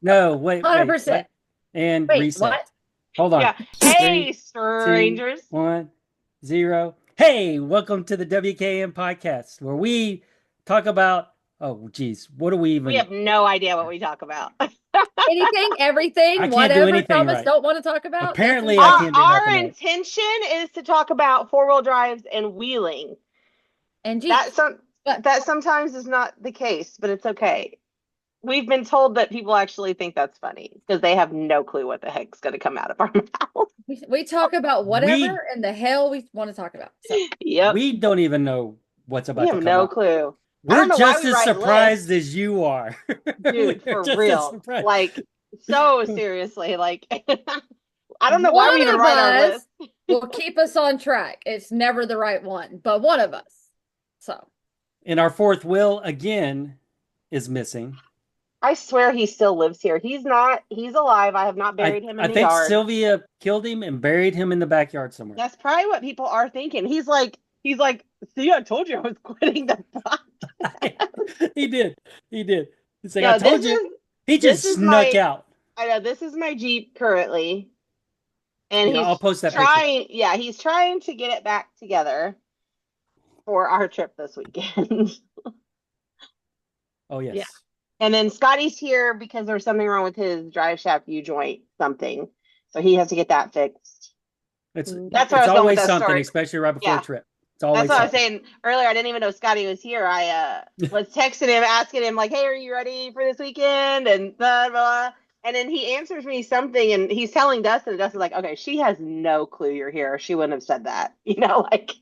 No, wait, wait. 100%. And Wait, reset. what? Hold on. Yeah. Hey, Three, two, strangers. 1, 0. Hey, welcome to the WKN podcast where we talk about, oh, geez, what do we We even, have no idea what we talk about. Anything, I everything, can't do whatever anything Thomas right. don't want to talk about, that's Apparently, I insane. can't do Our nothing right. intention is to talk about four-wheel drives and wheeling. And That Jeeps. some But that sometimes is not the case, but it's okay. We've been told that people actually think that's funny because they have no clue what the heck's going to come out of our mouth. we talk about We whatever in the hell we want to talk about. So Yep. we don't even know what's We about to have come no out. clue. I We're don't know why just we as write surprised lists, as you are. dude, We're for just as real. surprised. Like, so seriously. Like, I don't know why we one even of write our us list. will keep us on track. It's never the right one, but one of us. So And our fourth will again is missing. I swear he still lives here. He's not, he's alive. I have not I buried him in I the think yard. Sylvia killed him and buried him in the backyard somewhere. That's probably what people are thinking. He's like, see, I told you I was quitting the podcast. He did. He did. He's like, I No, told you. He this just is snuck my, out. I know this is my Jeep currently. And Yeah, I'll he's post that picture. trying, yeah, he's trying to get it back together for our trip this weekend. Oh Yeah. yes. And then Scotty's here because there's something wrong with his drive shaft U joint, something. So he has to get that fixed. It's That's where I it's was going with always that something, story. especially right before a Yeah. trip. It's That's always what I was something. saying earlier. I didn't even know Scotty was here. I was texting him, asking him, like, hey, are you ready for this weekend? And blah, blah. And then he answers me something and he's telling Dustin, and Dustin's like, okay, she has no clue you're here. She wouldn't have said that. Like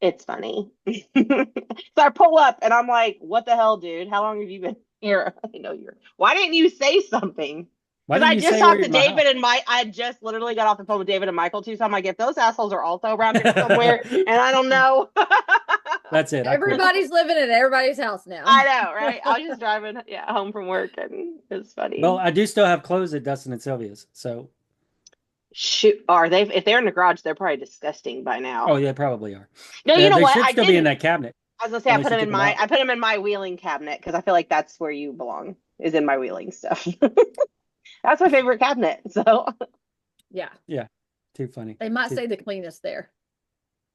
it's funny. So I pull up and I'm like, what the hell, dude? How long have you been here? I didn't know you're. Why didn't you say something? Why Because didn't I you just say we're talked to in my house? David and Mike. I just literally got off the phone with David and Michael too. So I'm like, if those assholes are also around here somewhere and I don't know. That's it. I quit. everybody's living at everybody's house now. I know, right? I was just driving, yeah, home from work and it was Well, funny. I do still have clothes at Dustin and Sylvia's. So, Shoot, are they? If they're in the garage, they're probably disgusting by oh, now. they probably are. No, you know They what? should I still be in didn't. that cabinet I was gonna say unless you took them out. I put them in my wheeling cabinet because I feel like that's where you belong, is in my wheeling stuff. That's my favorite cabinet. So Yeah. Yeah. Too funny. They might Too... say the cleanest there.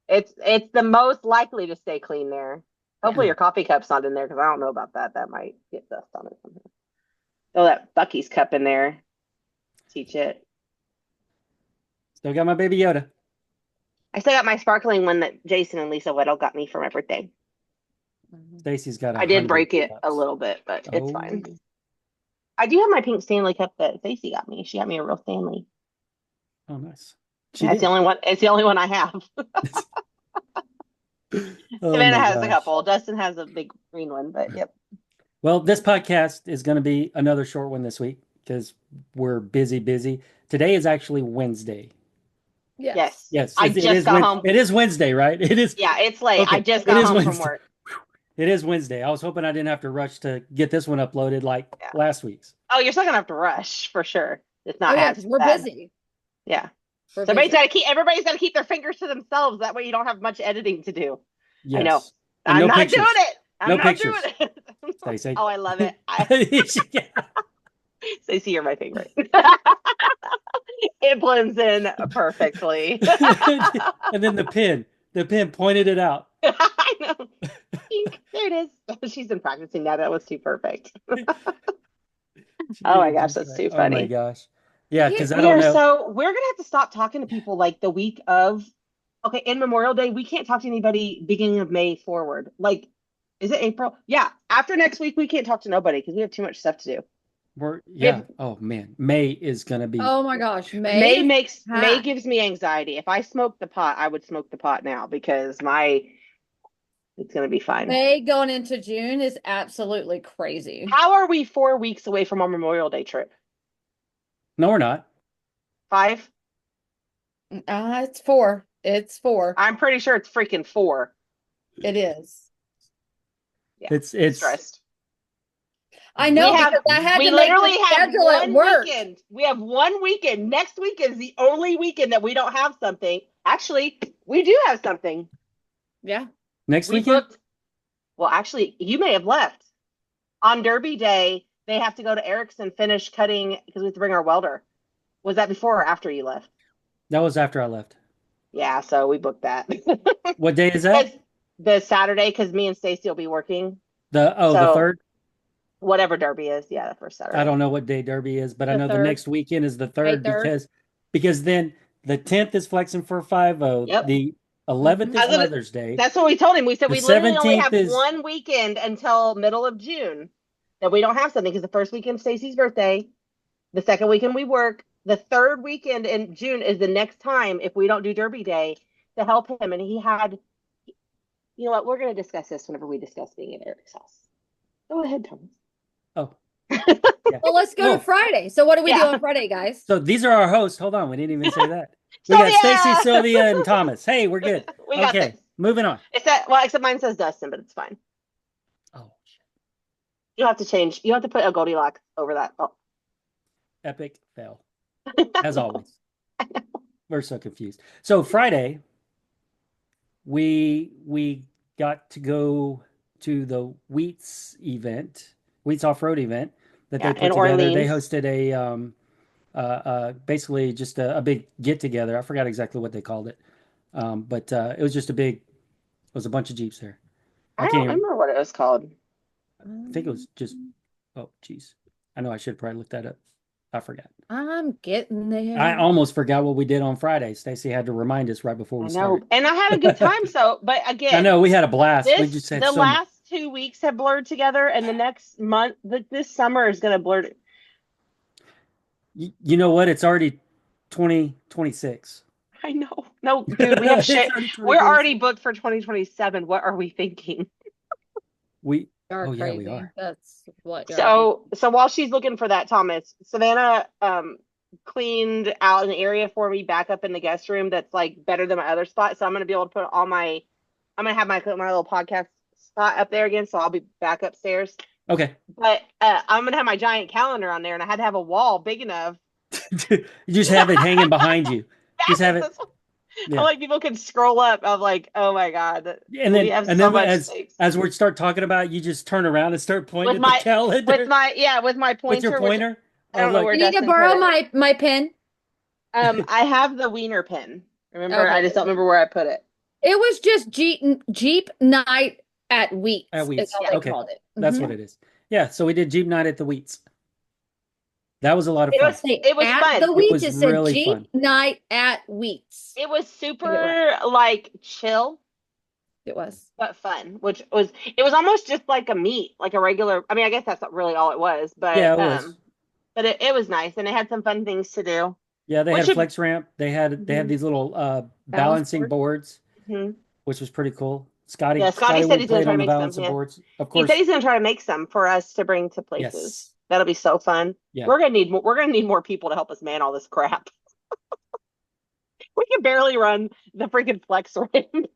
it's the most likely to stay clean there. Yeah. Hopefully your coffee cup's not in there because I don't know about that. That might get dust on it somehow. Throw that Bucky's cup in there. Teach it. Still got my baby Yoda. I still got my sparkling one that Jason and Lisa Weddle got me from everything. Stacy's got I did 100 break it a cups. little bit, but it's Oh, fine. I do have my pink Stanley cup that Stacy got me. She got me a real Stanley. oh, nice. She That's did. the only one. It's the only one I have. Oh Savannah my has a gosh. couple. Dustin has a big green one, but yep. Well, this podcast is going to be another short one this week because we're busy. Today is actually Wednesday. Yes. Yes. Yes, I it just is. got home. It is Wednesday, right? It is. Yeah, it's late. I Okay, just it got is home from Wednesday. work. It is Wednesday. I was hoping I didn't have to rush to get this one uploaded like Yeah. last week's. Oh, you're still gonna have to rush for sure. It's Oh not yeah, as because we're bad. busy. Yeah. We're So everybody's busy. got to keep. Everybody's got to keep their fingers to themselves. That way, you don't have much editing to do. I know. Yes, and I'm no not doing pictures. it. I'm No not pictures. doing it. Stacey. Oh, I love it. Stacey, you're my favorite. It blends in perfectly. And then the pen pointed it out. I know. There it is. She's been practicing that. That was too perfect. Oh my gosh, that's too Oh my funny. gosh. Yeah, because I We don't are know. so we're gonna have to stop talking to people like the week of. Okay, in Memorial Day, we can't talk to anybody beginning of May forward. Like, is it April? Yeah, after next week, we can't talk to nobody because we have too much stuff to do. Yeah. Oh man, May is gonna be. Oh my gosh, May May gives me anxiety. If I smoke the pot, I would smoke the pot now because it's gonna be fine. May going into June is absolutely crazy. How are we 4 weeks away from our Memorial Day trip? No, we're not. 5? It's 4. It's 4. I'm pretty sure it's freaking 4. It is. Yeah, It's stressed. I know We have- because I had We to make literally the have schedule at one work. weekend. We have one weekend. Next week is the only weekend that we don't have something. Actually, we do have something. Yeah. next We weekend. booked. Well, actually, you may have left on Derby Day. they have to go to Eric's and finish cutting because we have to bring our welder. Was that before or after you left? That was after I left. Yeah, so we booked that. What day is that? The Saturday, because me and Stacy will be working. The So 3rd? whatever Derby is, yeah, the first Saturday. I don't know what day Derby is, but I The know the 3rd. next weekend is the May 3rd 3rd. because then the 10th is flexing for 5-0. Yep. The 11th I is was gonna- Mother's Day. That's what we told him. We said The we literally only 17th have is- one weekend until middle of June that we don't have something because the first weekend Stacy's birthday, the second weekend we work, the third weekend in June is the next time if we don't do Derby Day to help him. And he had, you know what? We're going to discuss this whenever we discuss being at Eric's house. Go ahead, Thomas. Oh. Yeah. Well, let's go Oh. to Friday. So what do we do Yeah. on Friday, guys? So these are our hosts. Hold on, we didn't even say that. We Sylvia! got Stacy, Sylvia, and Thomas. Hey, we're good. We got Okay, this. moving on. Except mine says Dustin, but it's fine. Oh, shit. You have to change. You have to put a Goldilocks over that. Oh. Epic fail. As always. We're so confused. So Friday, we got to go to the Wheats Offroad event that Yeah, they put in together. They Orleans. hosted basically just a big get together. I forgot exactly what they called it. But it was just it was a bunch of Jeeps there. I can't don't even, remember what it was called. I think it was just, oh, geez. I know I should probably look that up. I forgot. I'm getting there. I almost forgot what we did on Friday. Stacy had to remind us right before I we know, started. and I had a good time. So, but again, I know we had a blast. We just had the so much. last 2 weeks have blurred together, and the next month, this summer is going to blur. You know what? It's already 2026. I know. No, dude, we have It's shit. already We're 2026. already booked for 2027. What are we thinking? We You're Oh, yeah, we crazy. are. That's what you're So while she's looking for that, Thomas, Savannah cleaned out an area for me back up in the guest room that's like better than my other spot. So I'm gonna be able to put I'm gonna have my little podcast spot up there again. So I'll be back upstairs. okay. But I'm gonna have my giant calendar on there, and I had to have a wall big enough. You just have it hanging behind you. Just have it. Yeah. Like people can scroll up. I'm like, oh my god. And then, we have and so then much as space. as we start talking about it, you just turn around and start pointing With at the calendar with my pointer. with your which pointer. I don't know where you need to Dustin borrow put it. my pen. I have the wiener pin. Remember, Okay. I just don't remember where I put it. It was just Jeep night at Wheats. At Wheats. Is all they Okay. called it. That's Mhm. what it is. Yeah. So we did Jeep night at the Wheats. That was a lot of It fun. was- It was at fun. The It Wheats. was It said really Jeep fun. night at Wheats. It was super right. like chill It was. but fun, it was almost just like a meet, like a regular. I mean, I guess that's not really all it was, but Yeah, it was. but it was nice, and it had some fun things to do. Yeah, they What had a should- flex ramp. They had Mhm. these little balancing boards, Mhm. which was pretty cool. Scotty Yeah, Scotty said would he's gonna play try on to the make some, balancing yeah. boards. Of He course. said he's gonna try to make some for us to bring to places. Yes. That'll be so fun. Yeah. We're gonna need more people to help us man all this crap. We can barely run the freaking flex ramp.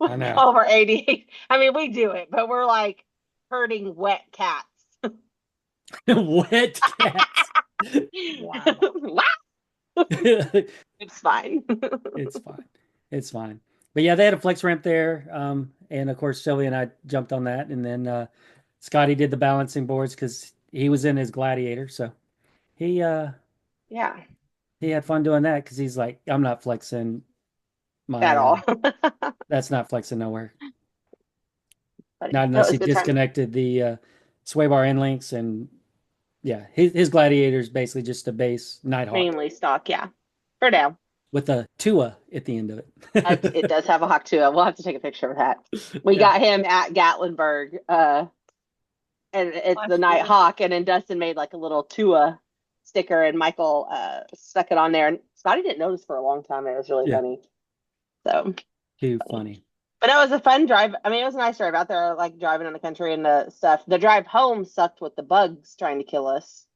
I know. All of our ADA. I mean, we do it, but we're like herding wet cats. Wet cats. Wow. It's fine. It's fine. It's fine. But yeah, they had a flex ramp there. And of course, Sylvia and I jumped on that. And then Scotty did the balancing boards because he was in his Gladiator. So he Yeah, he had fun doing that because he's like, I'm not flexing my at all. that's not flexing nowhere. But Not it unless was he a good time. disconnected the sway bar end links. And yeah, his Gladiator is basically just a base Nighthawk Mainly stock, yeah. For now. with a Tua at the end of it. It does have a hawk too. We'll have to take a picture of that. We Yeah. got him at Gatlinburg, and it's the Nighthawk, and then Dustin made like a little Tua sticker, and Michael stuck it on there. And Scotty didn't notice for a long time. It was really Yeah. funny. So, Too funny. but it was a fun drive. I mean, it was a nice drive out there, like driving in the country and the stuff. The drive home sucked with the bugs trying to kill us.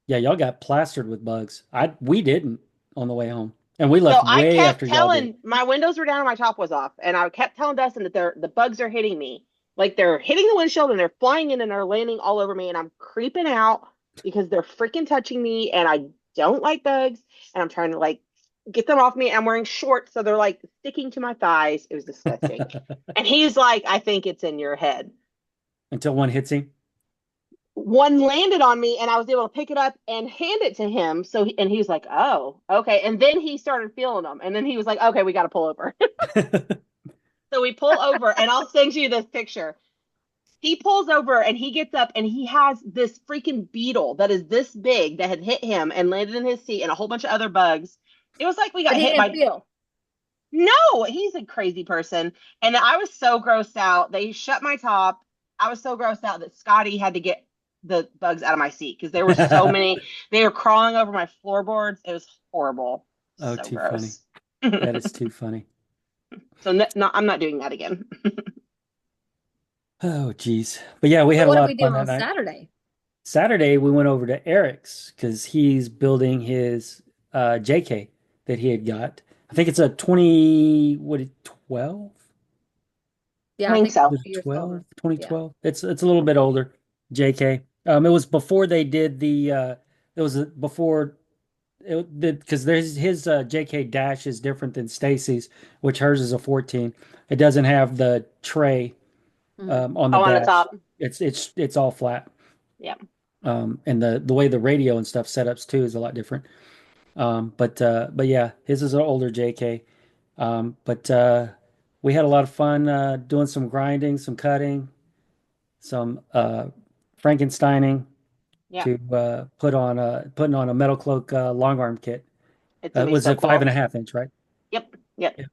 Yeah, y'all got plastered with bugs. We didn't on the way home. And we left So I way kept after y'all did. telling, my windows were down and my top was off, and I kept telling Dustin that the bugs are hitting me. Like they're hitting the windshield and they're flying in and they're landing all over me, and I'm creeping out because they're freaking touching me, and I don't like bugs, and I'm trying to like get them off me. I'm wearing shorts, so they're like sticking to my thighs. It was disgusting. And he's like, I think it's in your head. Until one hits him. one landed on me and I was able to pick it up and hand it to him. So and he was like, "Oh, okay." And then he started feeling them, and then he was like, "Okay, we got to pull over." So we pull over, and I'll send you this picture. He pulls over and he gets up and he has this freaking beetle that is this big that had hit him and landed in his seat and a whole bunch of other bugs. It was like we got But he hit didn't by. feel. No, he's a crazy person. And I was so grossed out. They shut my top. I was so grossed out that Scotty had to get the bugs out of my seat because there were so many. They were crawling over my floorboards. It was horrible. Oh, So too funny. gross. That is too funny. So no, I'm not doing that again. Oh, geez. But yeah, we So had a what did lot we of do fun that on night. Saturday? Saturday, we went over to Eric's because he's building his JK that he had got. I think it's a 20, what, 12? Yeah, I I think think it's so. Was a it few years 12? older. Yeah. 2012? It's a little bit older, JK. It was before they did it was before because there's his JK Dash is different than Stacy's, which hers is a 14. It doesn't have the tray Mhm. on the Oh, on the dash. top. It's all flat. Yeah. And the way the radio and stuff setups too is a lot different. But yeah, his is an older JK. But we had a lot of fun doing some grinding, some cutting, some Frankensteining Yeah. to putting on a metal cloak long arm kit. It's gonna be Was so it five and cool. a half inch, right? Yep. Yep. Yeah.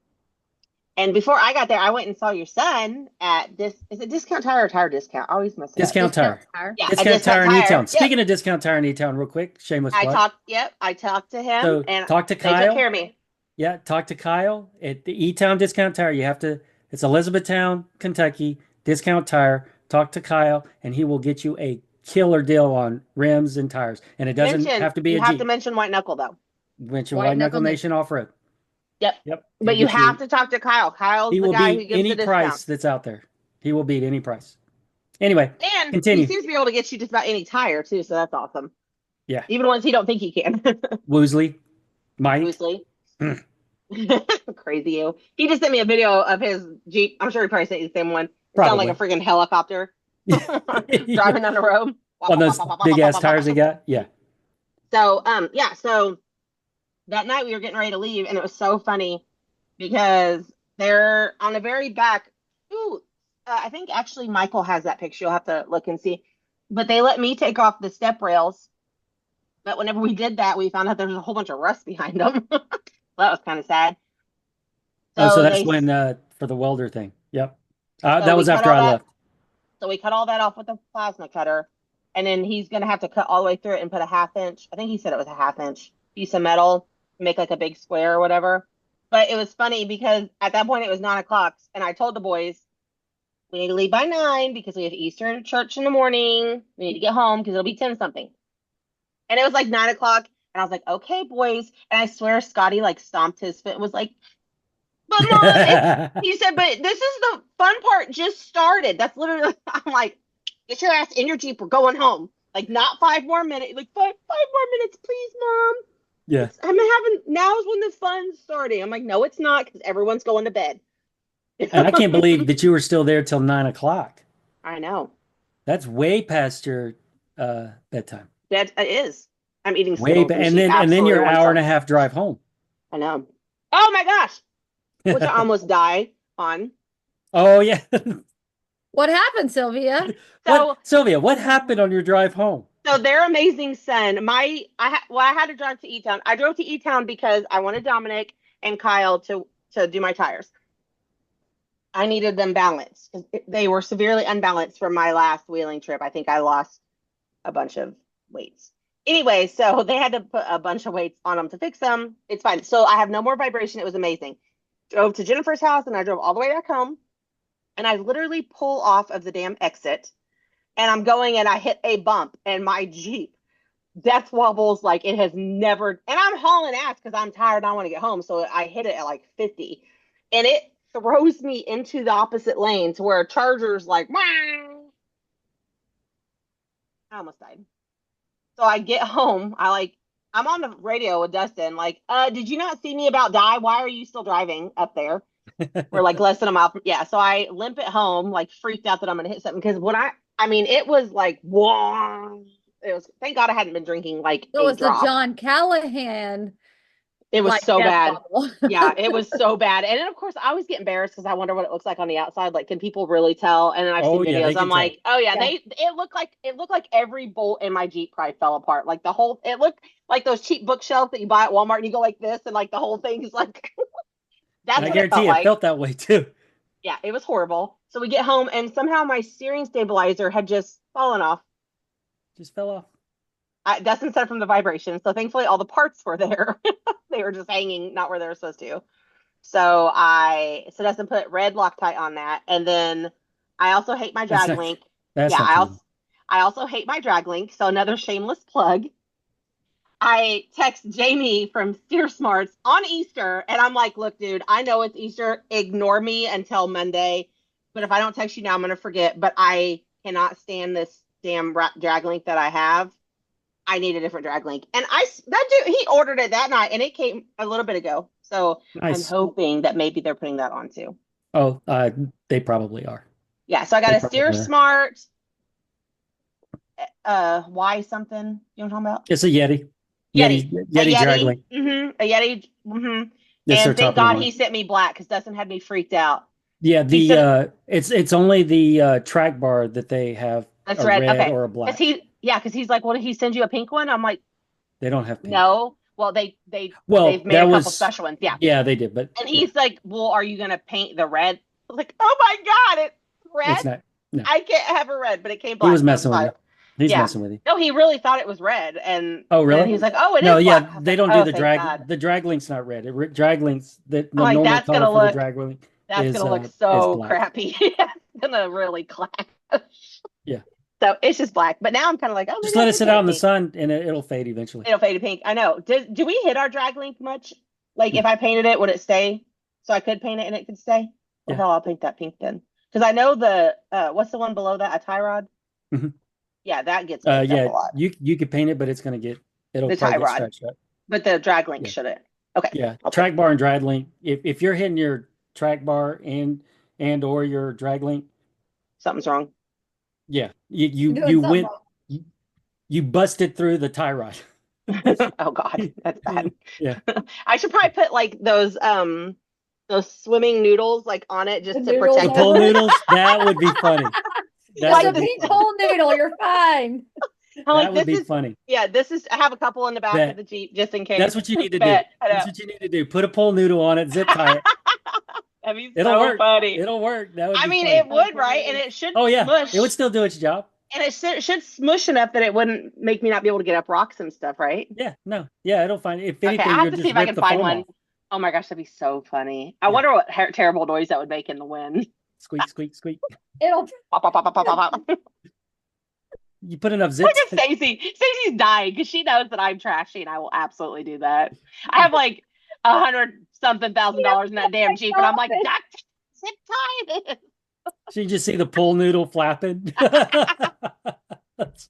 And before I got there, I went and saw your son at this. Is it Discount Tire or Tire Discount? I always mess it up. Discount Discount tire. tire. Yeah, a Discount Discount tire in Tire. E-Town. Yep. Speaking of discount tire in E-Town, real quick, shameless I plug. talked. Yep, I talked to him, So and talk to they took Kyle. care of me. Yeah, talk to Kyle at the E-Town Discount Tire. You have to, it's Elizabethtown, Kentucky, Discount Tire. Talk to Kyle, and he will get you a killer deal on rims and tires. And it doesn't Mention have to be you a have to Jeep. mention White Knuckle though. Mention White White Knuckle Knuckle Nation Nation. Off-Road. Yep. Yep, he'll But you get have you. to talk to Kyle. Kyle's He the will guy who beat gives the any discount. price that's out there. He will beat any price. Anyway, And he continue. seems to be able to get you just about any tire too, so that's awesome. Yeah, Even ones he don't think he can. Woosley, Mike. Loosely. Mm. Crazy you. He just sent me a video of his Jeep. I'm sure he probably sent you the same one. It sounded like a Probably. freaking helicopter Yeah. driving down the road. On those big ass tires they got. Yeah. So yeah, so that night we were getting ready to leave, and it was so funny because they're on the very back. Ooh, I think actually Michael has that picture. You'll have to look and see. But they let me take off the step rails. But whenever we did that, we found out there was a whole bunch of rust behind them. That was kind of sad. Oh, so So that's they, when for the welder thing. Yep. so That we was cut after all I that. left. So we cut all that off with a plasma cutter, and then he's gonna have to cut all the way through it and put a half inch. I think he said it was a half inch piece of metal, make like a big square or whatever. But it was funny because at that point it was 9 o'clock, and I told the boys we need to leave by 9 because we have Easter church in the morning. We need to get home because it'll be 10 something. And it was like 9 o'clock, and I was like, okay, boys. And I swear Scotty like stomped his foot and was like, but mom, he said, but this is the fun part just started. That's literally, I'm like, get your ass in your Jeep. We're going home. Like, not 5 more minutes. Like, five more minutes, please, mom. Yeah. I'm having, now's when the fun's starting. I'm like, no, it's not because everyone's going to bed. And I can't believe that you were still there till 9 o'clock. I know. That's way past your bedtime. That it is. I'm eating Way Skittles, ba- and and she then absolutely your wants hour and some. a half drive home. I know. Oh my gosh. Which I almost die on. Oh yeah. What happened, Sylvia? So, Sylvia, what happened on your drive home? so their amazing son, I had to drive to E-Town. I drove to E-Town because I wanted Dominic and Kyle to do my tires. I needed them balanced because they were severely unbalanced from my last wheeling trip. I think I lost a bunch of weights. Anyway, so they had to put a bunch of weights on them to fix them. It's fine. So I have no more vibration. It was amazing. Drove to Jennifer's house and I drove all the way back home. And I literally pull off of the damn exit and I'm going and I hit a bump and my Jeep death wobbles like it has never. And I'm hauling ass because I'm tired and I want to get home. So I hit it at like 50 and it throws me into the opposite lane to where a Charger's like, "Meow." I almost died. So I get home. I'm on the radio with Dustin, like, did you not see me about die? Why are you still driving up there? We're like less than a mile from, yeah. So I limp it home, like freaked out that I'm gonna hit something. Because when I I mean, it was like, whoa. It was, thank God I hadn't been drinking like It a was the drop. John Callahan It was like so death bad. bubble. Yeah, it was so bad. And then of course I always get embarrassed because I wonder what it looks like on the outside. Like, can people really tell? And then I've Oh seen yeah, they videos. I'm can tell. like, oh yeah, Yeah. it looked like every bolt in my Jeep probably fell apart. Like the whole it looked like those cheap bookshelves that you buy at Walmart and you go like this and like the whole thing is like And that's I what it felt guarantee it like. felt that way too. Yeah, it was horrible. So we get home and somehow my steering stabilizer had just fallen off. Just fell off. Dustin said from the vibration. So thankfully all the parts were there. They were just hanging, not where they were supposed to. So Dustin put red Loctite on that. And then I also hate my That's drag not. link. That's Yeah, not true. I also hate my drag link. So another shameless plug. I text Jaime from Steer Smarts on Easter, and I'm like, "Look, dude, I know it's Easter. Ignore me until Monday. But if I don't text you now, I'm gonna forget. But I cannot stand this damn drag link that I have. I need a different drag link." And that dude, he ordered it that night, and it came a little bit ago. So I'm Nice. hoping that maybe they're putting that on too. Oh, they probably are. Yeah. So I got They a Steer probably are. Smart. Why something? You know what I'm talking about? It's a Yeti. Yeti. A Yeti drag Yeti. link. A Yeti. It's their And thank top of the God line. he sent me black because Dustin had me freaked out. Yeah, He said it's only the track bar that they have that's a red. red Okay. or a black. Because he's like, well, did he send you a pink one? I'm like, They don't have pink. no. Well, they've Well, made that a couple was special ones. Yeah. yeah, they did, but And yeah, he's like, well, are you gonna paint the red? I was like, oh my God, it's it's red. not. No, I can't have a red, but it came he was black, so it's messing with fine. you. He's Yeah. messing with you. No, he really thought it was red, and Oh, then really? he's like, oh, it No, is black. yeah, I was they like, don't do oh, the thank drag. God. The drag link's not red. Drag links, the I'm like, normal color for the drag link that's is gonna look is so black. crappy. It's gonna really clash. Yeah. So it's just black. But now I'm kind of like, oh, Just maybe I let it should sit paint out it in the pink. sun and it'll fade eventually. It'll fade to pink. I know. Do we hit our drag link much? Like No. if I painted it, would it stay? So I could paint it and it could stay? Well, Yeah. hell, I'll paint that pink then. Because I know the what's the one below that? A tie rod? Mhm. Yeah, that gets picked up Yeah, a lot. you could paint it, but it'll The tie probably get rod. scratched up. But the drag link Yeah. shouldn't. Okay. Yeah. I'll Track bar and drag link. If you're hitting your track bar and or your drag link, something's wrong. yeah, You're doing you something went wrong. you busted through the tie rod. Oh God, that's bad. Yeah. I should probably put like those swimming noodles like on it just The to noodles The protect pole it. noodles, that would be funny. That Like would a be pink funny. pole noodle, you're fine. I'm like, That would this be is funny. yeah, this is I have a couple in the back of Bet. the Jeep just in case. That's what you need to do. Bet. I know. That's what you need to do. Put a pole noodle on it, zip tie it. That'd be It'll so work. funny. It'll work. That would I be mean, funny. it would, right? And it should Oh yeah, smush. it would still do its job. And it should smush enough that it wouldn't make me not be able to get up rocks and stuff, right? Yeah, no, yeah, it'll find. If Okay, anything, I have you'll to see just if I rip can the find foam one. off. Oh my gosh, that'd be so funny. I Yeah. wonder what terrible noise that would make in the wind. Squeak, squeak, squeak. It'll Pop, pop, pop, pop, pop, pop. You put enough zip. Look at Stacey. Stacey's dying because she knows that I'm trashy and I will absolutely do that. I have like $100-something-thousand in that damn Jeep, and I'm like, that zip tie it. So you just see the pool noodle flapping. that's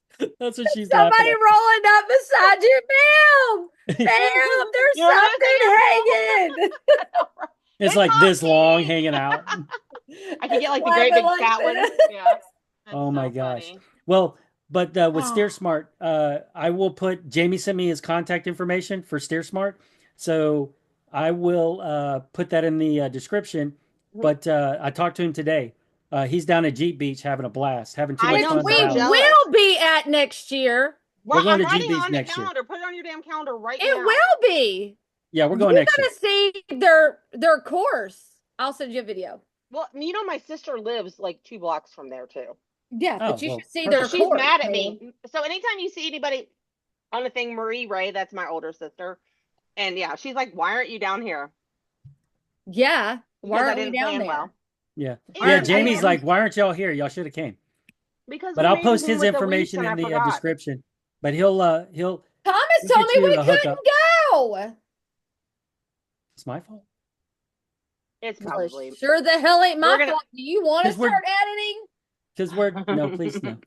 what she's somebody laughing rolling up beside you. Bam! at. Bam! There's You're something hanging. It's like this long hanging out. I could get like the great big fat one. Yeah. That's Oh my so gosh. funny. Well, but with Oh. Steer Smart, I will put Jaime sent me his contact information for Steer Smart, so I will put that in the description. But I talked to him today. He's down at Jeep Beach having a blast, having too I much Which know, fun. so we without him. jealous. will be at next year. We're Well, going I'm to Jeep writing Beach on the next year. calendar. Put it on your damn calendar right now. It will be. Yeah, we're going You're next year. gonna see their course. I'll send you a video. Well, you know, my sister lives like 2 blocks from there too. Yeah, Oh, but you well, should see perfect. their She's course. mad at man. me. So anytime you see anybody on the thing, Marie Ray, that's my older sister, and yeah, she's like, "Why aren't you down here?" Yeah. Why Because I aren't we didn't down plan there? well. Yeah, And yeah. I Jamie's didn't- like, "Why aren't y'all here? Y'all should have came." because But we I'll made post him his with the information lease in and I the forgot. description. But he'll Thomas We'll told get me you we the couldn't hookup. go. It's my fault. It's Well, probably sure the hell ain't my We're gonna- fault. Do you want to 'Cause we're- start editing? Because we're no, please no.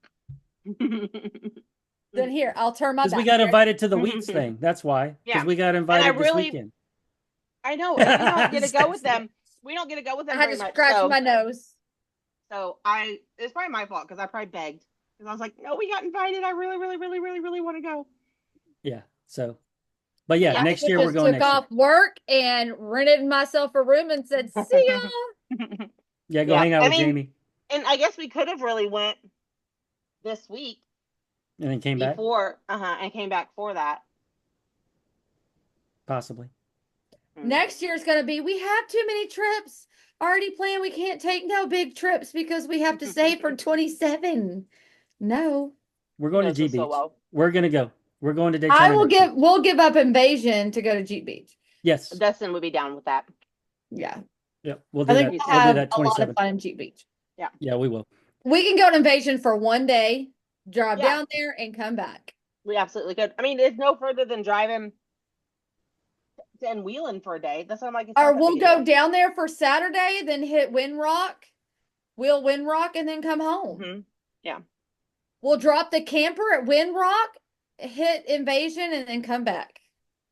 Then here, I'll turn my Because back. we got invited to the Wheats thing. That's why. Because Yeah. we got invited this really- weekend. I know, and we don't get to go with them. We don't get to go with I them had very to much. scratch So, my nose. so it's probably my fault because I probably begged. Because I was like, no, we got invited. I really, really, really, really, really want to go. Yeah. So, but yeah, Yeah. next I year we're just going took next year. off work and rented myself a room and said, "See ya." Yeah, go Yeah. hang out I with mean, Jamie and I guess we could have really went this week and then came back, before, and came back for that. possibly. Next year's gonna be, we have too many trips already planned. We can't take no big trips because we have to save for 27. No. We're He going to knows G us so Beach. well. We're gonna go. We're going to I Daytona will next year. we'll give up Invasion to go to G Beach. Yes. Dustin would be down with that. Yeah. Yep. We'll I do think that. we'll We'll do have that a lot of 27. fun in G Beach. Yeah, we will. We can go to Invasion for one day, drive Yeah. down there and come back. We absolutely could. I mean, it's no further than driving and wheeling for a day. That's what I'm like. It's Or not that we'll big a go deal. down there for Saturday, then hit Windrock. We'll Windrock and then come home. Mm-hmm. Yeah. We'll drop the camper at Windrock, hit Invasion, and then come back.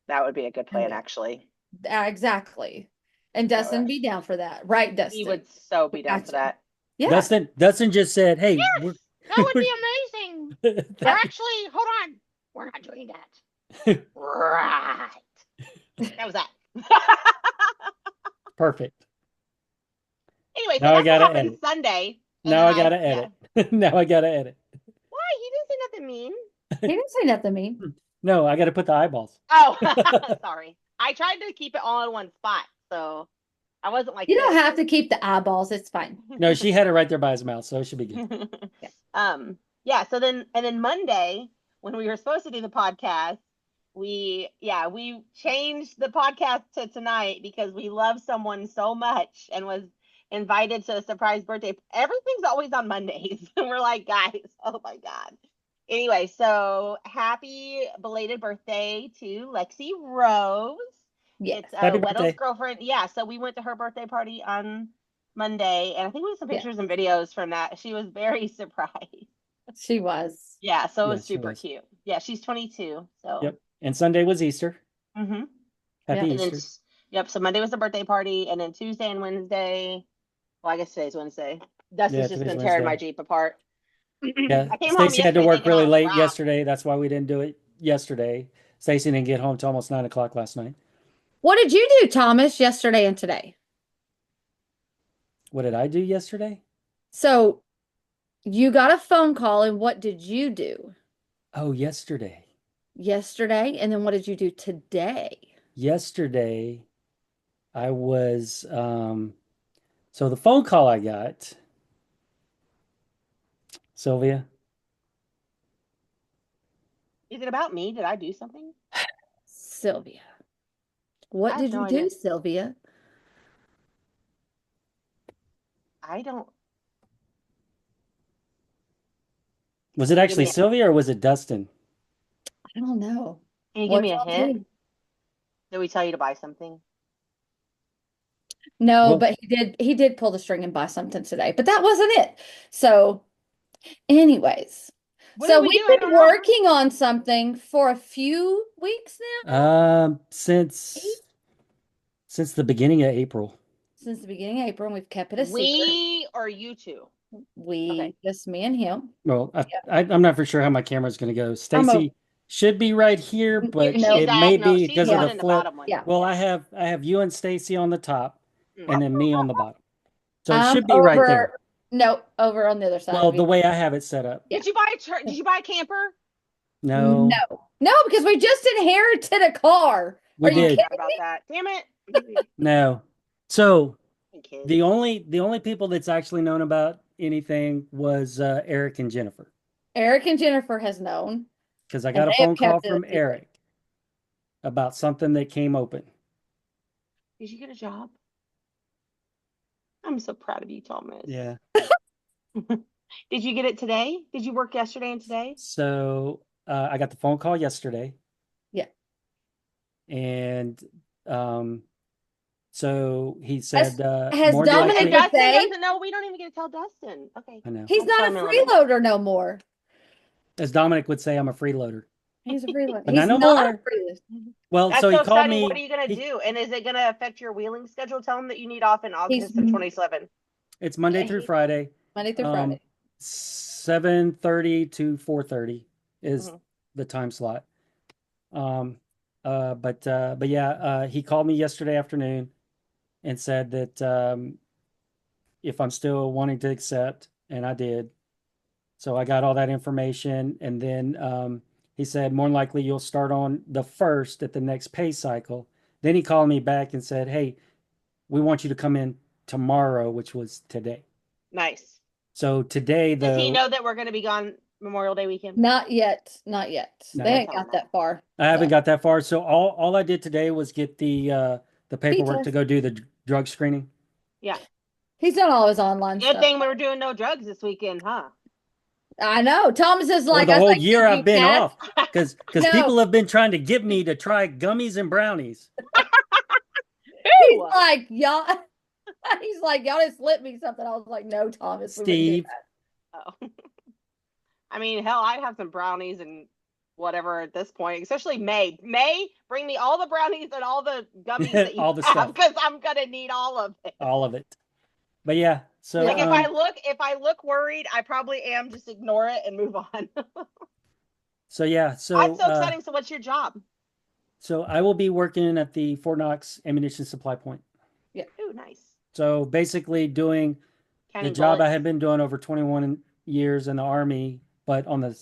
That would be a good plan, Yeah. actually. Exactly. And That would Dustin be down for that. Right, Dustin? He would so be down for Gotcha. that. Yeah. Dustin just said, "Hey, we're, That would be amazing. Or actually, hold on. We're not doing that. Right. That was that. perfect." Anyway, so Now I that's what gotta happened edit. Sunday. and Now then I gotta edit. Now I gotta edit. Why? He didn't say nothing mean. He didn't say nothing mean. No, I gotta put the eyeballs. Oh, sorry. I tried to keep it all in one spot, so I wasn't like You don't this. have to keep the eyeballs. It's fine. No, she had it right there by his mouth, so it should be good. Yeah, so then Monday, when we were supposed to do the podcast, we changed the podcast to tonight because we love someone so much and was invited to a surprise birthday. Everything's always on Mondays. And we're like, guys, oh my God. Anyway, so happy belated birthday to Lexi Rose. Yes. It's Happy Weddle's birthday. girlfriend. Yeah, so we went to her birthday party on Monday, and I think we have some Yeah. pictures and videos from that. She was very surprised. She was. Yeah, so it Yeah, was she super was. cute. Yeah, she's 22. So Yep. And Sunday was Easter. Mm-hmm. Happy Yeah. And then, Easter. yep. So Monday was the birthday party, and then Tuesday and Wednesday. Well, I guess today's Wednesday. Dustin's Yeah, just today's been tearing my Wednesday. Jeep apart. Yeah, I came home Stacy had to yesterday work thinking really I was late robbed. yesterday. That's why we didn't do it yesterday. Stacy didn't get home till almost 9 o'clock last night. What did you do, Thomas, yesterday and today? What did I do yesterday? So you got a phone call, and what did you do Oh, yesterday. yesterday? And then what did you do today? Yesterday, I was so the phone call I got, Sylvia, Is it about me? Did I do something? Sylvia. What I have did no you idea. do, Sylvia? I don't. was it actually me a- Sylvia or was it Dustin? I don't know. Can you What give me a y'all hint? do? Did we tell you to buy something? No, Well- but he did pull the string and buy something today, but that wasn't it. So, anyways, What so did we we've do? I been don't know. working on something for a few weeks now, Since the beginning of April. since the beginning of April, and we've kept it a secret. We or you two? Okay. Just me and him. Well, Yeah. I'm not for sure how my camera's going to go. I'm Stacy should be right here, but No. it may be She's because the of one the in the flip. bottom one. Yeah. Well, I have you and Stacy on the top, Mm. and then me on the bottom. So it I'm should be right over- there. No, over on the other side. Well, of the you. way I have it set up. Yeah. Did you buy a camper? No, No, because we just inherited a car. we Are you did. kidding? About that. Damn it. No. So Kids. the only people that's actually known about anything was Eric and Jennifer, Eric and Jennifer has known. because I And got a they have phone call kept it a from secret. Eric about something that came open. Did you get a job? I'm so proud of you, Thomas. Yeah. Did you get it today? Did you work yesterday and today? So I got the phone call yesterday. Yeah. And so he said has more Dominic likely. And Dustin say- doesn't know. We don't even get to tell Dustin. Okay. I know. He's I'll not tell a him in a little bit. freeloader no more. As Dominic would say, I'm a freeloader. He's a freeloader. But He's not no not a more. freeloader. Well, That's so he so called exciting. me. What are you gonna he- do? And is it gonna affect your wheeling schedule? Tell him that you need off in August of 27. It's Monday Yeah, through he- Friday. Monday through Friday. 7:30 to 4:30 is Mhm. the time slot. But yeah, he called me yesterday afternoon and said that if I'm still wanting to accept, and I did. So I got all that information, and then he said more than likely you'll start on the first at the next pay cycle. Then he called me back and said, "Hey, we want you to come in tomorrow," which was today. Nice. So today, Does he though, know that we're going to be gone Memorial Day weekend? Not yet. Not yet. No. They Don't ain't tell him got that. that far. I haven't So. got that far. So all I did today was get the paperwork to test. go do the drug screening. Yeah. He's done all his online Good stuff. thing we were doing no drugs this weekend, huh? I know. Thomas is Or like, the I was whole like, year did I've you been pass? off because No. people have been trying to get me to try gummies and brownies. He's like, y'all. He's like, y'all just slipped me something. I was like, no, Thomas, we wouldn't do Steve, that. Oh. I mean, hell, I'd have some brownies and whatever at this point, especially May. May, bring me all the brownies and all the gummies that you all the have stuff, because I'm gonna need all of it. all of it. But yeah, so Like if I look worried, I probably am. Just ignore it and move on. so yeah, That's so so exciting. So what's your job? so I will be working at the Fort Knox ammunition supply point. Yeah. Ooh, nice. So basically doing the Counting job I bullets. had been doing over 21 years in the Army, but on the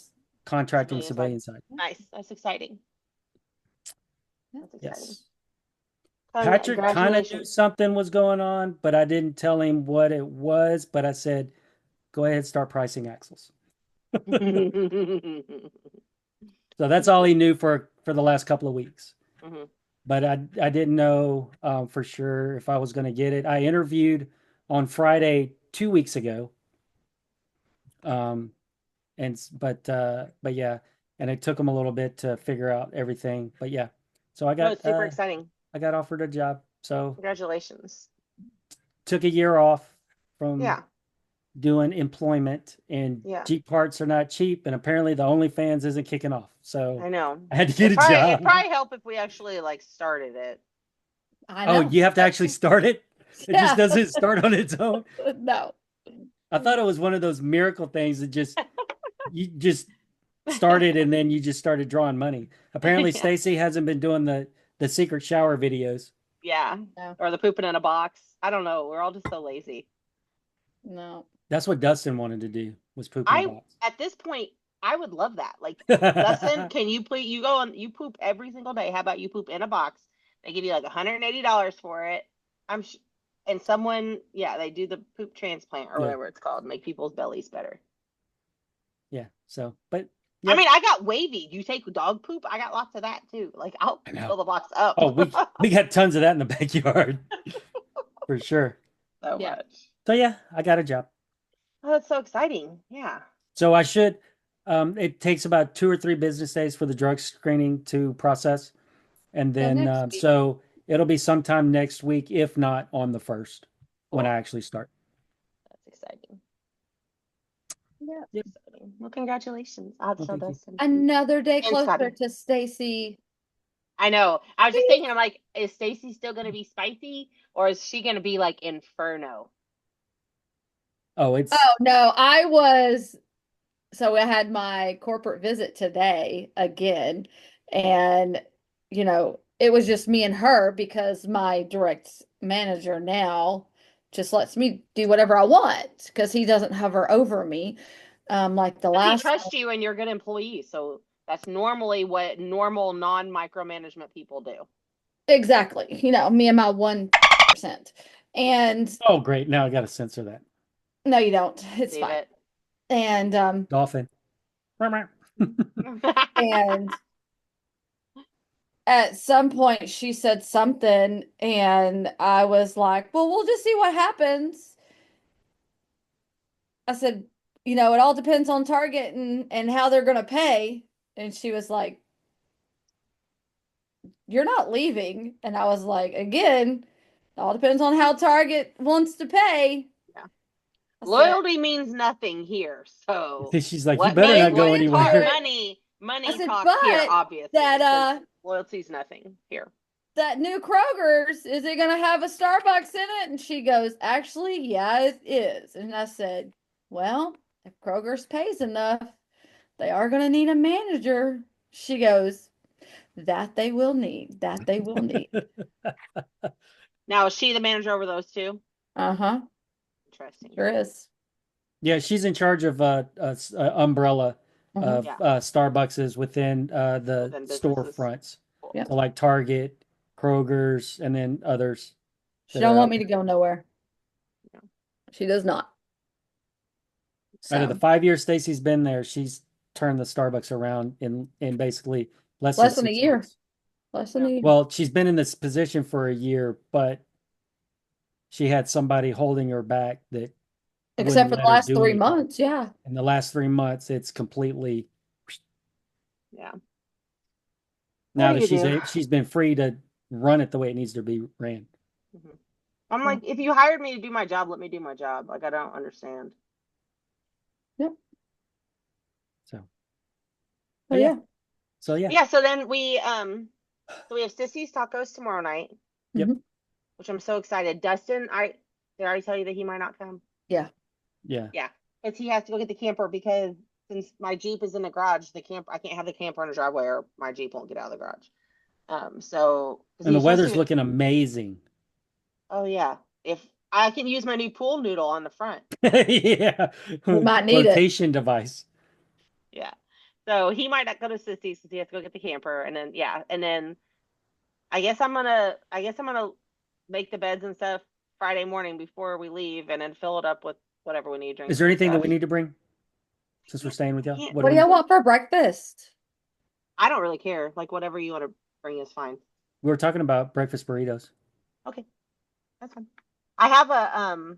contracting civilian side. Nice. That's exciting. That's exciting. Yes. Patrick kind of knew Congratulations. something was going on, but I didn't tell him what it was. But I said, go ahead, start pricing axles. So that's all he knew for the last couple of weeks. Mhm. But I didn't know for sure if I was going to get it. I interviewed on Friday 2 weeks ago. But yeah, and it took him a little bit to figure out everything. But yeah, so No, it's super exciting. I got offered a job. So Congratulations. took a year off from Yeah. doing employment, and Yeah. Jeep parts are not cheap, and apparently the OnlyFans isn't kicking off. So I know. I had to get a It'd job. probably help if we actually like started it. I know. Oh, you have to actually start it? It just doesn't start on its own. No. I thought it was one of those miracle things that you just started and then you just started drawing money. Apparently Yeah. Stacy hasn't been doing the secret shower videos. Yeah. No. Or the pooping in a box. I don't know. We're all just so lazy. No. That's what Dustin wanted to do, was poop in a box. At this point, I would love that. Like, Dustin, can you please, you go and you poop every single day. How about you poop in a box? They give you like $180 for it. And someone, yeah, they do the poop transplant or whatever it's called, make people's bellies better. Yeah. So, but I mean, I got wavy. Do you take dog poop? I got lots of that too. Like, I'll fill the box up. Oh, we got tons of that in the backyard. For sure. So much. So yeah, I got a job. Oh, that's so exciting. Yeah. So I should it takes about 2 or 3 business days for the drug screening to process. And then so it'll be sometime next week, if not on the 1st, when I actually start. That's exciting. Yeah. Yep. Well, congratulations. I'll tell Dustin. Another day And closer Scotty. to Stacy. I know. I was just thinking, I'm like, is Stacy still going to be spicy or is she going to be like Inferno? Oh, it's. Oh, no. So I had my corporate visit today again. And, it was just me and her because my direct manager now just lets me do whatever I want because he doesn't hover over me. Like the last. He trusts you and you're a good employee. So that's normally what normal non-micromanagement people do. Exactly. Me and my 1%. And oh, great. Now I got to censor that. no, you don't. It's Leave fine. it. And Dolphin. and at some point she said something and I was like, well, we'll just see what happens. I said, it all depends on Target and how they're going to pay. And she was like, you're not leaving. And I was like, again, it all depends on how Target wants to pay. Yeah. Loyalty means nothing here. So she's like, you better not go anywhere. Money talk here, obviously. That loyalty's nothing here. That new Kroger's, is it going to have a Starbucks in it? And she goes, actually, yeah, it is. And I said, well, if Kroger's pays enough, they are going to need a manager. She goes, that they will need. That they will need. Now, is she the manager over those two? Uh-huh. Interesting. Sure is. Yeah, she's in charge of umbrella of Yeah. Starbucks within the Within businesses. storefronts. Cool. Yep. So like Target, Kroger's, and then others. She that don't are want out me to there. go nowhere. Yeah. She does not. Out of the So 5 years Stacy's been there, she's turned the Starbucks around in basically less than less than a 6 year. months. Less than a year. Well, she's been in this position for a year, but she had somebody holding her back that Except wouldn't for the let her last do 3 anything. months, yeah. In the last 3 months, it's completely Yeah. now What do that you do? she's been free to run it the way it needs to be ran. Mhm. I'm like, if you hired me to do my job, let me do my job. Like, I don't understand. Yep. So, Oh but yeah. yeah. So yeah. Yeah, so then we have Sissy's tacos tomorrow night, Yep. Mhm. which I'm so excited. Dustin, did I already tell you that he might not come? Yeah. Yeah. Yeah. Because he has to go get the camper because since my Jeep is in the garage, I can't have the camper in the driveway or my Jeep won't get out of the garage. So because And he the was supposed weather's to, looking amazing. oh yeah, if I can use my new pool noodle on the front. Yeah. We might need it. Flotation device. Yeah. So he might not go to Sissy's because he has to go get the camper, and then yeah, and then I guess I'm gonna make the beds and stuff Friday morning before we leave, and then fill it up with whatever we need, Is drinks there and anything that stuff. we need to bring since we're staying with y'all? Yeah, What What do do y'all want for breakfast? I don't really care. Like whatever you want to bring is fine. we were talking about breakfast burritos. Okay, that's fine. I have a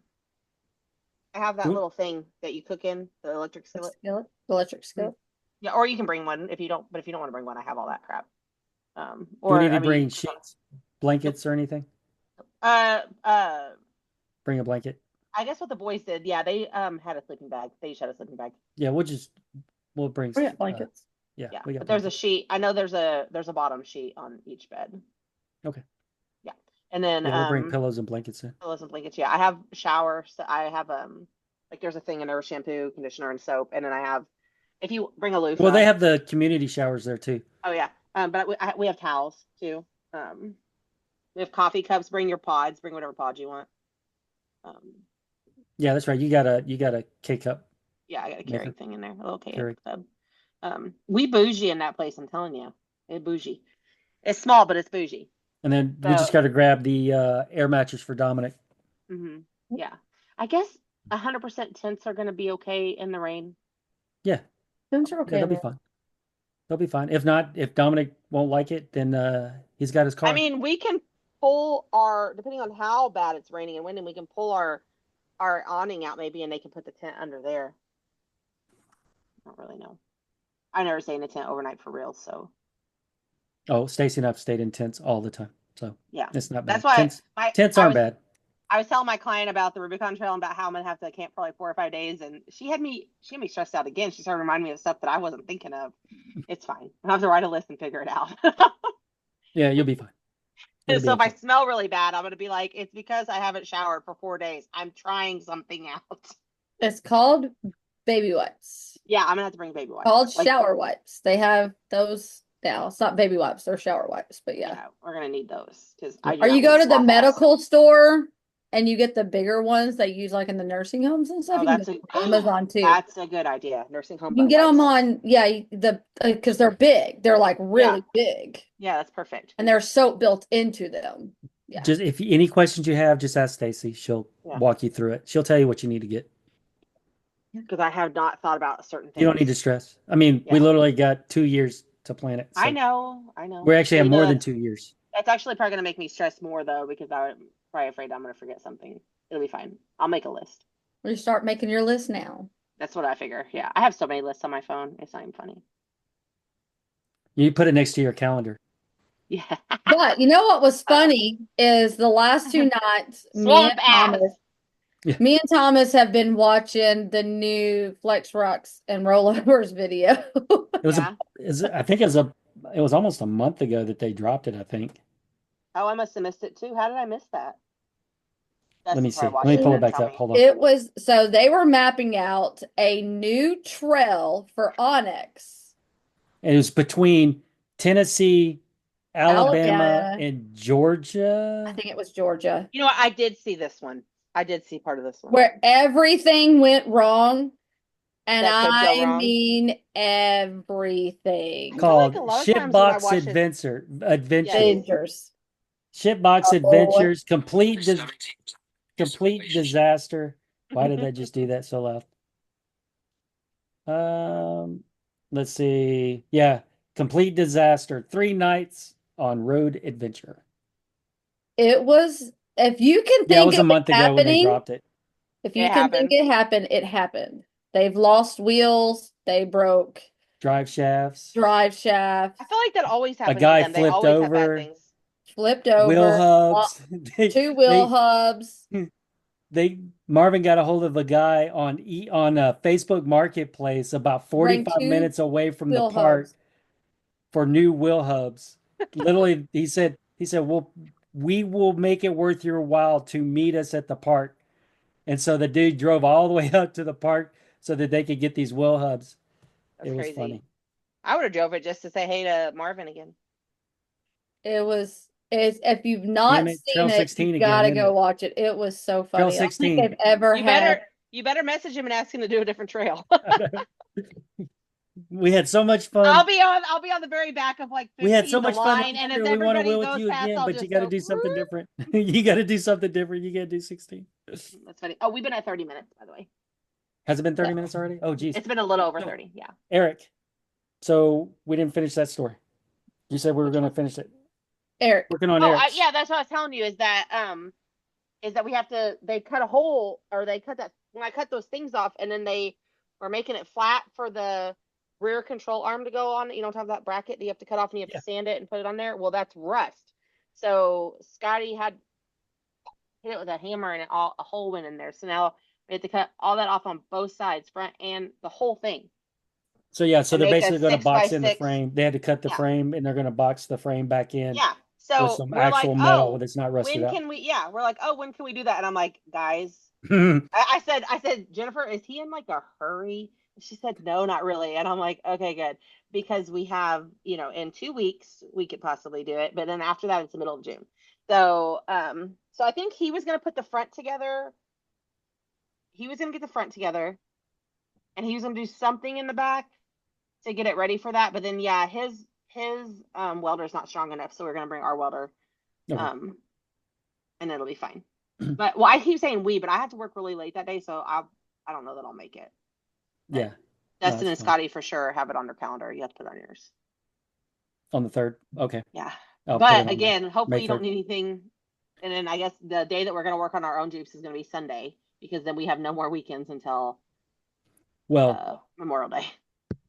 I have that Do, little thing that you cook in the electric skillet. Skillet? Electric skillet? Yeah, or you can bring one if you don't. But if you don't want to bring one, I have all that crap. do we need Or to I mean, bring sheets, blankets, or anything? uh, uh, Bring a blanket. I guess what the boys did, yeah, they had a sleeping bag. They each had a sleeping bag. Yeah, we'll bring. We got blankets. Yeah, Yeah, we got but there's a blankets. sheet. I know there's a bottom sheet on each bed. Okay. Yeah, and then Yeah, we'll bring pillows and blankets in. pillows and blankets. Yeah, I have shower. So I have like there's a thing in there with shampoo, conditioner, and soap. And then I have if you bring a Well, they loofah. have the community showers there too. Oh yeah, but we have towels too. We have coffee cups. Bring your pods. Bring whatever pods you want. Um, Yeah, that's right. You got a K cup yeah, I got a maker. Keurig thing in there, a little Keurig. Keurig tub. We bougie in that place. I'm telling you, it bougie. It's small, but it's bougie. And then we just So, got to grab the air mattress for Dominic. yeah, I guess 100% tents are going to be okay in the rain. Yeah, Things are yeah, okay. they'll be fine. They'll be fine. If not, if Dominic won't like it, then he's got his I car. mean, we can depending on how bad it's raining and winding, we can pull our awning out maybe, and they can put the tent under there. I don't really know. I never stay in a tent overnight for real, so Oh, Stacy and I've stayed in tents all the time, so yeah, it's not that's bad. why Tents aren't bad. I was telling my client about the Rubicon Trail and about how I'm gonna have to camp for like 4 or 5 days, and she had me stressed out again. She started reminding me of stuff that I wasn't thinking of. It's fine. I have to write a list and figure it out. Yeah, you'll be fine. It'll be So if I okay. smell really bad, I'm gonna be like, it's because I haven't showered for 4 days. I'm trying something out. It's called baby wipes. Yeah, I'm gonna have to bring baby wipes. Called Like, shower wipes. They have those now. It's not baby wipes, they're shower wipes, but yeah. yeah, we're gonna need those because Yeah. I do Or not you go want to the swamp ass. medical store and you get the bigger ones they use like in the nursing homes and stuff. Oh, You can that's get them on Amazon too. that's a good idea. Nursing home You can get them wipes. on, yeah, because they're big. They're like really big, Yeah, that's perfect. and there's soap built into them. Yeah. Just if any questions you have, just ask Stacy. She'll Yeah, walk you through it. She'll tell you what you need to get. because I have not thought about certain You don't need to things. stress. I mean, we Yeah, literally got 2 years to plan it, I so know. we actually have You more know, than 2 years. that's actually probably gonna make me stress more though because I'm probably afraid I'm gonna forget something. It'll be fine. I'll make a list. You start making your list now. That's what I figure. Yeah, I have so many lists on my phone. It's not even funny. You put it next to your calendar. Yeah. But you know what was funny is the last 2 nights, Swamp ass. Yeah. me and Thomas have been watching the new Flex Rocks and Rollovers video. It was Yeah. I think it was almost a month ago that they dropped it, I think. Oh, I must have missed it too. How did I miss that? Let me Dustin probably see. Let watched me it pull and it didn't back tell up. me. Hold on. It was so they were mapping out a new trail for Onyx, It was between Tennessee, Alabama, Alabama. and I Georgia. think it was Georgia, You know what? I did see this one. I did see part of this one. where everything went wrong. And That could go I wrong. mean I everything. feel like a Called lot of times when I Shipbox watch it, yes. Adventures. Dangers. Shipbox Oh, Adventures, complete disaster. Why did I just do that so loud? Um, let's see. Yeah, complete disaster. 3 nights on road adventure. it was, if you can Yeah, it think was of a it month ago when they happening, dropped it. if It you can think happened. it happened, it happened. They've lost wheels, they broke Drive shafts. drive shafts, I feel like that always A happens to guy them. They flipped always have bad over. things. flipped Wheel over, hubs. two wheel They hubs, they Marvin got a hold of a guy on a Facebook Marketplace about bring 45 two minutes away from the wheel park hubs. for new wheel hubs. Literally, he said, "Well, we will make it worth your while to meet us at the park." And so the dude drove all the way up to the park so that they could get these wheel hubs. That's It was crazy. funny. I would have drove it just to say hey to Marvin again. It's if you've Damn not it, Trail seen it, you 16 again, gotta isn't go it? watch it. It was so Trail funny. I don't think 16. they've ever You had. better message him and ask him to do a different trail. We had so much fun. I'll be on the very back of like We had so 15, the much fun line, last and year. as We want to everybody wheel with goes you past, again, I'll but you just got to go do something "Whoop." different. You got to do something different. You got to do 16. That's funny. Oh, we've been at 30 minutes, by the way. Has it been Yeah. 30 minutes already? Oh, geez. It's been a little over So, 30, yeah. Eric, so we didn't finish that story. You said we were Which going to one? finish it. Eric, Working on Oh, Eric's. yeah, that's what I was telling you is that we have to they cut a hole, or they cut that when I cut those things off, and then they were making it flat for the rear control arm to go on, on top of that bracket that you have to cut off, and you have Yeah. to sand it and put it on there. Well, that's rust. So Scotty had hit it with a hammer, and a hole went in there. So now we have to cut all that off on both sides, front and the whole thing, So yeah, so and they're make a basically going to six by box in the six. frame. They had to cut the Yeah, frame and they're going to box the frame back in yeah. with So some we're like, actual metal oh, that's not rusted when out. can we? Yeah, we're like, oh, when can we do that? And I'm like, guys, I said, Jennifer, is he in like a hurry? She said, no, not really. And I'm like, okay, good. Because we have, in 2 weeks we could possibly do it, but then after that it's the middle of June. So I think he was gonna put the front together. He was gonna get the front together, and he was gonna do something in the back to get it ready for that. But then yeah, his welder's not strong enough, so we're gonna bring our welder. Okay. Um and it'll be fine. But well, I keep saying we, but I have to work really late that day, so I don't know that I'll make it. But Yeah. No, Dustin it's and fine. Scotty for sure have it on their calendar. You have to put it on yours. On the 3rd. Okay. Yeah. I'll put it But on there. again, hopefully May you don't 3rd. need anything. And then I guess the day that we're gonna work on our own Jeeps is gonna be Sunday, because then we have no more weekends until Well, Memorial Day.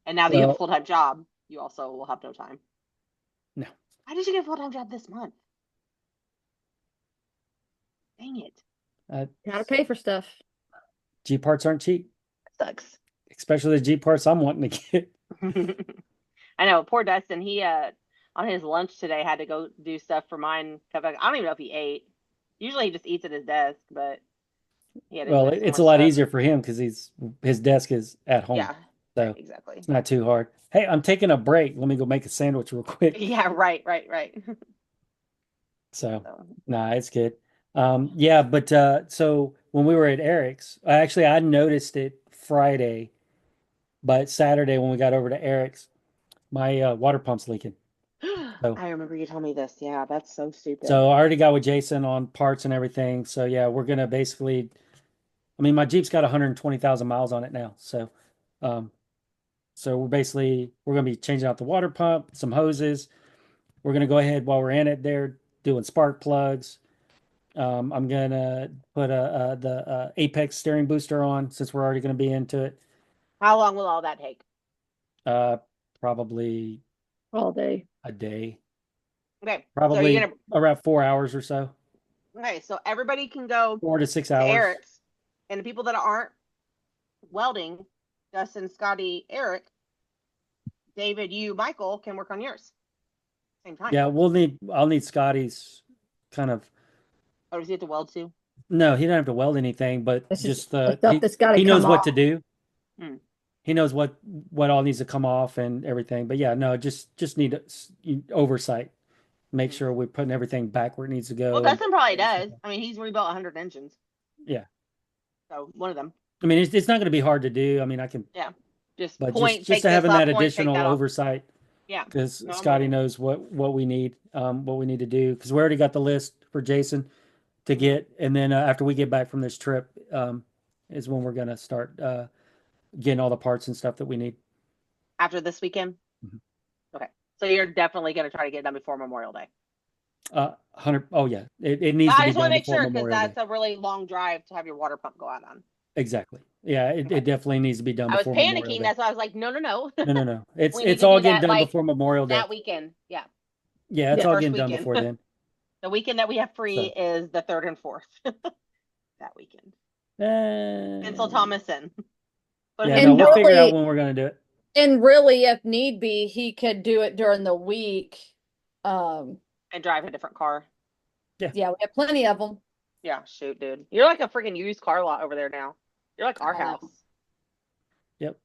And now that you have a well, full time job, you also will have no time. no. How did you get a full time job this month? Dang it. gotta pay for stuff. G parts aren't cheap, That sucks. especially the G parts I'm wanting to get. I know, poor Dustin. He on his lunch today had to go do stuff for mine. I don't even know if he ate. Usually he just eats at his desk, but he had to Well, do some it's more a lot stuff. easier for him because his desk is at home, Yeah, right, so exactly. it's not too hard. Hey, I'm taking a break. Let me go make a sandwich real quick. Yeah, right. So, So, nah, it's good. Yeah, but so when we were at Eric's, actually I noticed it Friday, but Saturday when we got over to Eric's, my water pump's leaking. So, I remember you told me this. Yeah, that's so stupid. so I already got with Jason on parts and everything. So yeah, we're gonna basically. I mean, my Jeep's got 120,000 miles on it now. Um, so we're gonna be changing out the water pump, some hoses. We're gonna go ahead while we're in it there doing spark plugs. I'm gonna put the Apex steering booster on since we're already gonna be into it. How long will all that take? Uh, probably All day. a day, Okay, so you're probably gonna around 4 hours or so, okay, so everybody can go 4 to 6 hours. to Eric's, and the people that aren't welding, Dustin, Scotty, Eric, David, you, Michael, can work on yours same time. Yeah, I'll need Scotty's kind of. Oh, does he have to weld too? No, he doesn't have to weld anything, but This is just the stuff that's got to he come knows what off. to do. Hmm. He knows what all needs to come off and everything. But yeah, no, just need oversight. Make Hmm. sure we're putting everything back where it needs to Well, go and Dustin probably getting stuff does. off. I mean, he's rebuilt 100 engines, Yeah. so one of them. I mean, it's not going to be hard to do. I mean, I can, Yeah, just but point, just take to this having off, that point, take additional that off. oversight Yeah, because no, I'm with Scotty it. knows what we need to do because we already got the list for Jason to Mhm. get, and then after we get back from this trip, is when we're going to start getting all the parts and stuff that we need. After this weekend. Mhm. Okay, so you're definitely going to try to get it done before Memorial Day. 100. Oh yeah, it needs to I be just want done to make before sure because Memorial Day. that's a really long drive to have your water pump go out on. Exactly. Yeah, Okay. it definitely needs to be done I was before Memorial panicking. Day. That's why I was like, no, no, no. No, no, no. It's We need it's to all do getting that done like before Memorial Day. that weekend. Yeah, Yeah, it's Yeah. all first getting done weekend. before then. The weekend that we have free So, is the 3rd and 4th. That weekend. Pencil uh, Thomas in. Put him yeah, in the no, And we'll figure calendar it out really, when we're gonna do it. and really, if need be, he could do it during the week. Um, and drive a different car. Yeah, yeah, we have plenty of them. Yeah, shoot, dude. You're like a freaking used car lot over there now. You're like our I know. house. yep,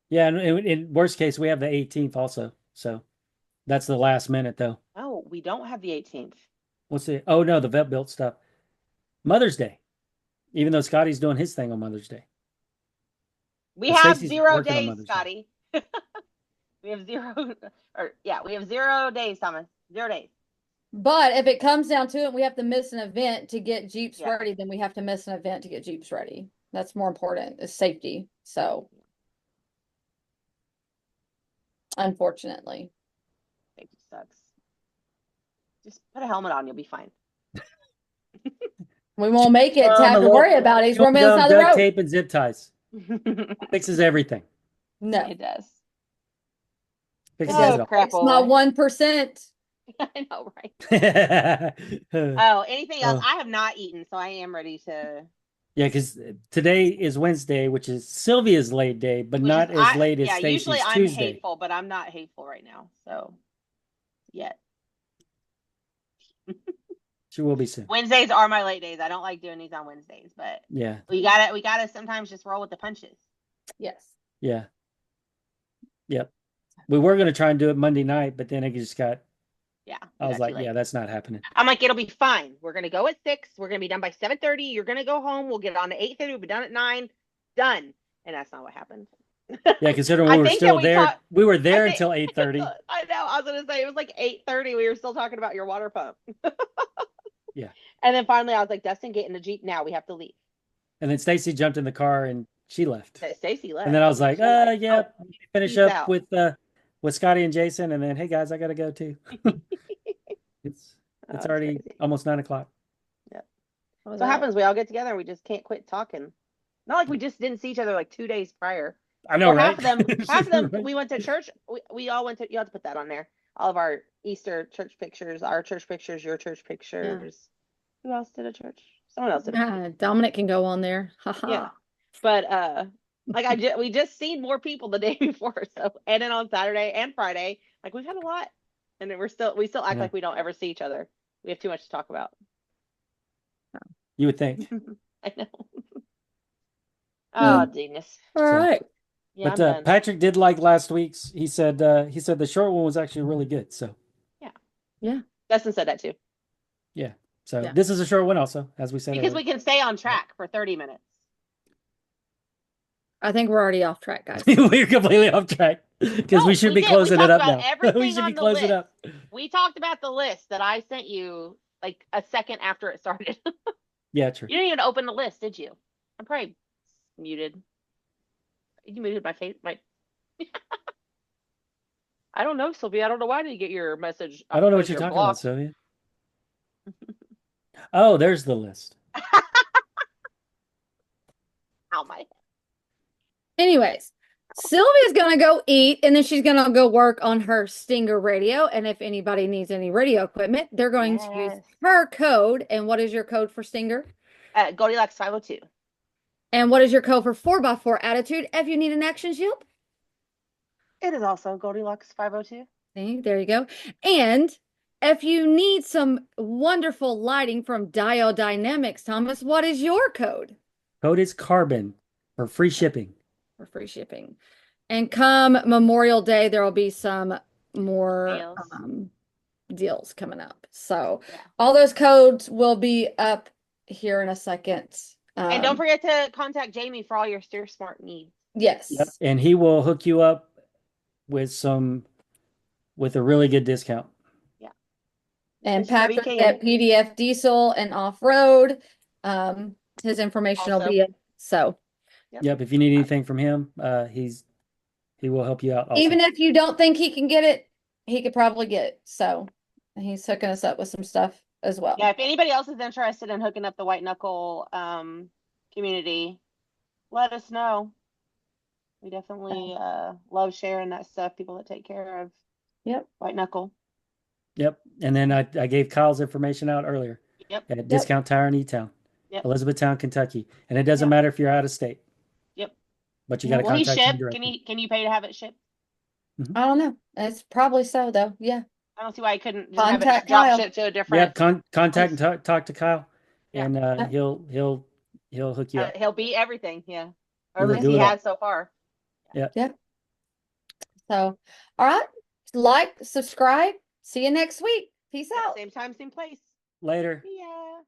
yeah. And in worst case, we have the 18th also. So that's the last minute though. Oh, we don't have the 18th. What's the? Oh no, the vet built stuff. Mother's Day. Even though Scotty's doing his thing on Mother's Day, We but have Stacy's 0 working on days, Mother's Day. Scotty. We have zero, or yeah, we have 0 days, Thomas. 0 days. But if it comes down to it, we have to miss an event to get Jeeps Yeah. ready, then we have to miss an event to get Jeeps ready. That's more important, is safety. So, unfortunately. Safety sucks. Just put a helmet on, you'll be fine. We won't make it to have A to little worry about it. He's 4 chewing minutes gum, on the duct road. tape, and zip ties fixes everything. No, It does. it Fixes it doesn't Oh, all. crap, fix my boy. 1%. I know, right? Yeah, Oh, anything else? I have not eaten, so I am ready to. because today is Wednesday, which is Sylvia's late day, but Which is not as late as yeah. Usually Stacy's I'm Tuesday. hateful, but I'm not hateful right now. So, yet She will be soon. Wednesdays are my late days. I don't like doing these on Wednesdays, but Yeah, we gotta sometimes just roll with the punches. Yes. yeah, yep. We were gonna try and do it Monday night, but then it just got. Yeah, I we was got too like, late. yeah, that's not happening. I'm like, it'll be fine. We're gonna go at 6. We're gonna be done by 7:30. You're gonna go home. We'll get on at 8:30. We'll be done at 9. Done. And that's not what happened. Yeah, considering I we were think that still we there, talked. we were I there think until 8:30. I know. I was gonna say it was like 8:30. We were still talking about your water pump. Yeah, And then finally, I was like, Dustin, get in the Jeep now. We have to leave. and then Stacy jumped in the car and she left. Stacy left. And then I was like, She's like, yeah, oh, finish peace up out. with Scotty and Jason, and then hey guys, I gotta go too. It's Oh, already crazy. almost 9 o'clock. Yeah. So what happens? We all get together and we just can't quit talking. Not like we just didn't see each other like 2 days prior. I know, Or right? half of them, we went to church. We all went to. You have to put that on there. All of our Easter church pictures, our church pictures, your church pictures. Who else did a church? Someone else did a church. Dominic can go on there. Haha. Yeah, but like we just seen more people the day before. So and then on Saturday and Friday, like we've had a lot, and then we still act Yeah. like we don't ever see each other. We have too much to talk about. You would think. I know. Oh, genius. All right. Yeah, But I'm done. Patrick did like last week's. He said the short one was actually really good. So Yeah. Dustin said that too. yeah. So Yeah. this is a short one also, as we said Because earlier. we can stay on track for 30 minutes. I think we're already off track, guys. We're completely off track because No, we should we be did. closing We it talked up about now. everything We should be on the closing list. up. We talked about the list that I sent you like a second after it started. Yeah, true. You didn't even open the list, did you? I'm probably muted. You muted my face. I don't know, Sylvia. I don't know why did you get your message. I don't know what because you're talking blocked. about, Sylvia. Oh, there's the list. Ow, my head. Anyways, Sylvia's gonna go eat and then she's gonna go work on her Stinger radio. And if anybody needs any radio equipment, they're going to use Yes. her code. And what is your code for Stinger? Goldilocks 502. And what is your code for 4x4 Attitude if you need an action shield? It is also Goldilocks 502. See, there you go. And if you need some wonderful lighting from Diodynamics, Thomas, what is your code Code is carbon for free shipping. for free shipping? And come Memorial Day, there will be some more deals coming up. So Yeah. all those codes will be up here in a second. And don't forget to contact Jaime for all your Steer Smart needs. Yes. Yep. And he will hook you up with a really good discount. Yeah. And Just Patrick WKN. at PDF Diesel and Offroad. His information will Also. be so. Yep. If you need anything from him, he will help you out also. Even if you don't think he can get it, he could probably get it. So he's hooking us up with some stuff as well. Yeah, if anybody else is interested in hooking up the White Knuckle community, let us know. We definitely love sharing that stuff. People that take care of White Knuckle. Yep. And then I gave Kyle's information out earlier. Yep. At Discount Tire in E-Town. Yep. Elizabethtown, Kentucky. And it doesn't matter if you're out of state. Yep. But you got to Will he contact him ship? directly. Can you pay to have it shipped? I don't know. It's probably so though. Yeah. I don't see why I couldn't just have it Contact drop Kyle. ship to a different. Yep. Contact and talk to Kyle. Yeah. And he'll hook you up. He'll beat everything. Yeah. Or He'll at least do he it all. has so far. Yeah. Yeah. So, all right. Like, subscribe. See you next week. Peace out. Same time, same place. Later. Yeah.